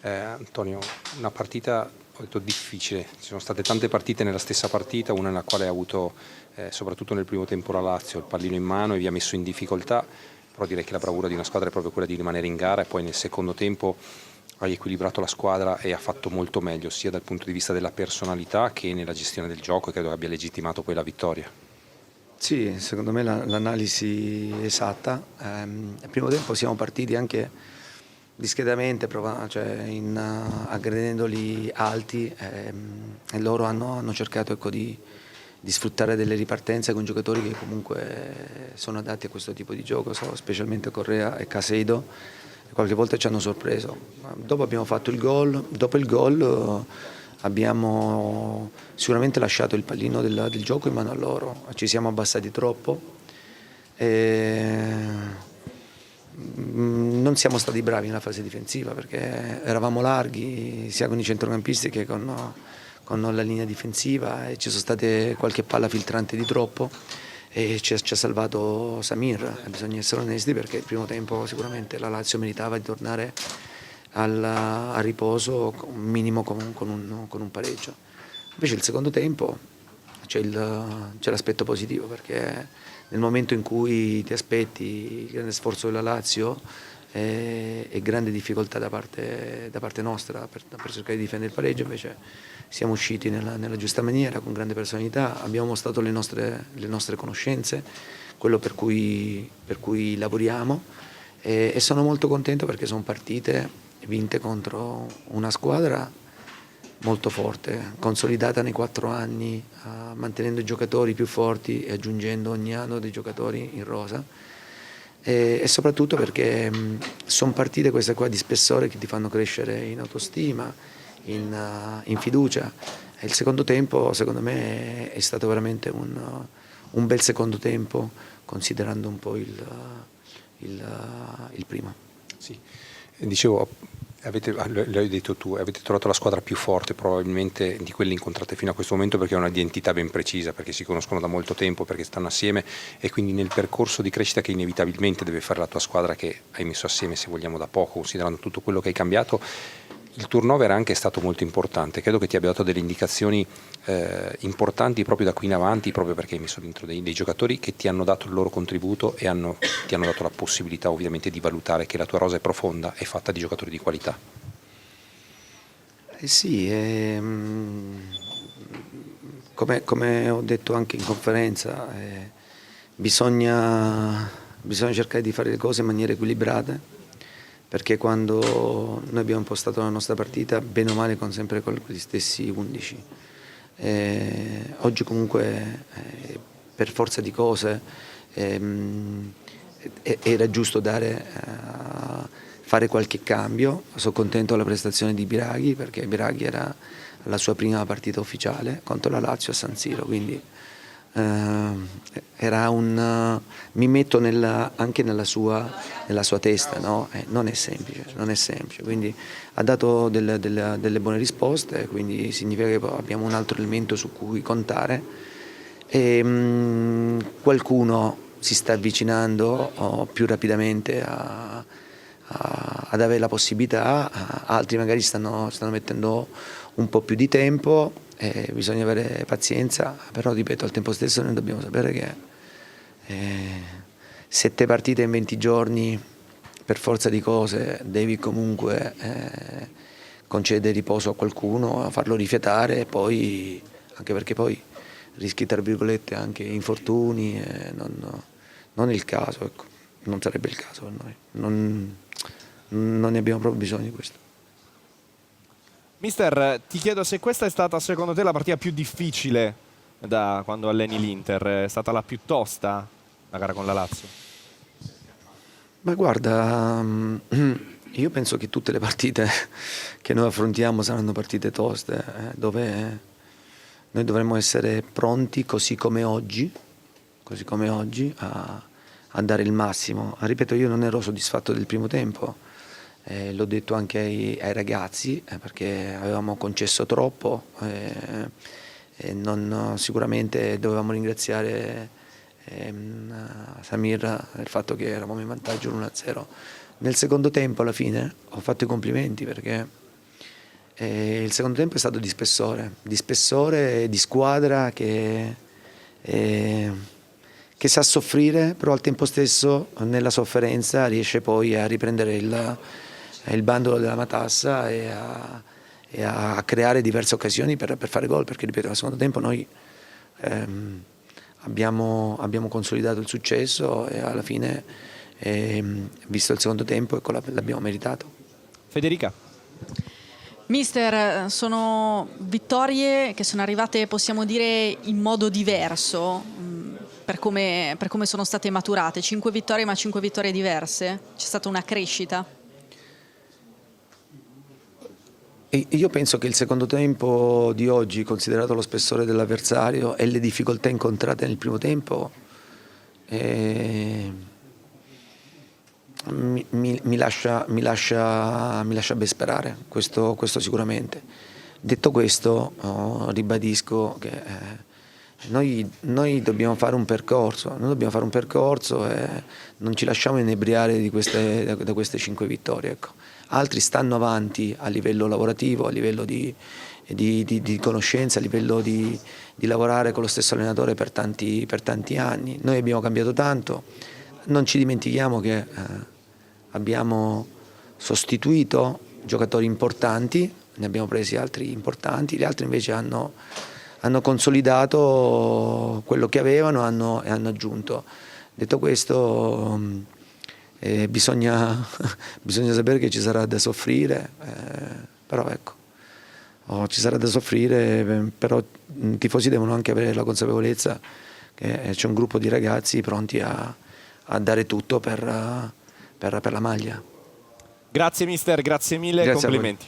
Antonio, una partita, ho detto, difficile, ci sono state tante partite nella stessa partita, una nella quale ha avuto, soprattutto nel primo tempo, la Lazio, il pallino in mano e vi ha messo in difficoltà, però direi che la bravura di una squadra è proprio quella di rimanere in gara, e poi nel secondo tempo hai equilibrato la squadra e ha fatto molto meglio, sia dal punto di vista della personalità che nella gestione del gioco, e credo che abbia legittimato poi la vittoria. Sì, secondo me l'analisi è esatta. Al primo tempo siamo partiti anche discretamente, cioè aggredendoli alti, e loro hanno cercato, ecco, di sfruttare delle ripartenze con giocatori che comunque sono adatti a questo tipo di gioco, specialmente Correa e Caseido. Qualche volta ci hanno sorpreso. Dopo abbiamo fatto il gol, dopo il gol abbiamo sicuramente lasciato il pallino del gioco in mano a loro, ci siamo abbassati troppo e non siamo stati bravi nella fase difensiva perché eravamo larghi sia con i centrocampisti che con la linea difensiva, e ci sono state qualche palla filtrante di troppo e ci ha salvato Samir. Bisogna essere onesti, perché il primo tempo sicuramente la Lazio meritava di tornare al riposo minimo con un pareggio. Invece il secondo tempo c'è l'aspetto positivo, perché nel momento in cui ti aspetti il grande sforzo della Lazio e grande difficoltà da parte nostra per cercare di difendere il pareggio, invece siamo usciti nella giusta maniera, con grande personalità, abbiamo mostrato le nostre conoscenze, quello per cui lavoriamo, e sono molto contento perché sono partite vinte contro una squadra molto forte, consolidata nei 4 anni, mantenendo i giocatori più forti e aggiungendo ogni anno dei giocatori in rosa, e soprattutto perché sono partite queste qua di spessore che ti fanno crescere in autostima, in fiducia. E il secondo tempo secondo me è stato veramente un bel secondo tempo, considerando un po' il primo. Sì. Dicevo, l'hai detto tu, avete trovato la squadra più forte probabilmente di quelle incontrate fino a questo momento, perché ha un'identità ben precisa, perché si conoscono da molto tempo, perché stanno assieme, e quindi nel percorso di crescita che inevitabilmente deve fare la tua squadra, che hai messo assieme, se vogliamo, da poco, considerando tutto quello che hai cambiato. Il turnover anche è stato molto importante, credo che ti abbia dato delle indicazioni importanti proprio da qui in avanti, proprio perché hai messo dentro dei giocatori che ti hanno dato il loro contributo e ti hanno dato la possibilità ovviamente di valutare che la tua rosa è profonda e fatta di giocatori di qualità. Sì, come ho detto anche in conferenza, bisogna cercare di fare le cose in maniera equilibrata, perché quando noi abbiamo impostato la nostra partita, bene o male, sempre con gli stessi 11. Oggi comunque, per forza di cose, era giusto fare qualche cambio. Sono contento della prestazione di Biraghi, perché Biraghi era la sua prima partita ufficiale contro la Lazio a San Siro, quindi mi metto anche nella sua testa, no? Non è semplice, quindi ha dato delle buone risposte, quindi significa che abbiamo un altro elemento su cui contare, e qualcuno si sta avvicinando più rapidamente ad avere la possibilità, altri magari stanno mettendo un po' più di tempo. Bisogna avere pazienza, però ripeto, al tempo stesso noi dobbiamo sapere che 7 partite in 20 giorni, per forza di cose, devi comunque concedere riposo a qualcuno, farlo rifiatare, e poi, anche perché poi rischi, tra virgolette, anche infortuni, non è il caso, ecco. Non sarebbe il caso per noi, non ne abbiamo proprio bisogno di questo. Mister, ti chiedo se questa è stata secondo te la partita più difficile da quando alleni l'Inter. È stata la più tosta, la gara con la Lazio? Ma guarda, io penso che tutte le partite che noi affrontiamo saranno partite toste, dove noi dovremmo essere pronti, così come oggi, a dare il massimo. Ripeto, io non ero soddisfatto del primo tempo. L'ho detto anche ai ragazzi, perché avevamo concesso troppo, e sicuramente dovevamo ringraziare Samir del fatto che eravamo in vantaggio 1-0. Nel secondo tempo, alla fine, ho fatto i complimenti, perché E il secondo tempo è stato di spessore, di squadra che sa soffrire, però al tempo stesso nella sofferenza riesce poi a riprendere il bandolo della matassa e a creare diverse occasioni per fare gol, perché ripeto, nel secondo tempo noi abbiamo consolidato il successo e alla fine, visto il secondo tempo, ecco, l'abbiamo meritato. Federica. Mister, sono vittorie che sono arrivate, possiamo dire, in modo diverso per come sono state maturate. 5 vittorie, ma 5 vittorie diverse? C'è stata una crescita? E io penso che il secondo tempo di oggi, considerato lo spessore dell'avversario e le difficoltà incontrate nel primo tempo, mi lascia ben sperare, questo sicuramente. Detto questo, ribadisco che noi dobbiamo fare un percorso, e non ci lasciamo inebriare da queste 5 vittorie. Ecco. Altri stanno avanti a livello lavorativo, a livello di conoscenza, a livello di lavorare con lo stesso allenatore per tanti anni. Noi abbiamo cambiato tanto, non ci dimentichiamo che abbiamo sostituito giocatori importanti, ne abbiamo presi altri importanti, gli altri invece hanno consolidato quello che avevano e hanno aggiunto. Detto questo, bisogna sapere che ci sarà da soffrire, però ecco, ci sarà da soffrire, però i tifosi devono anche avere la consapevolezza che c'è un gruppo di ragazzi pronti a dare tutto per la maglia. Grazie mister, grazie mille, Grazie complimenti.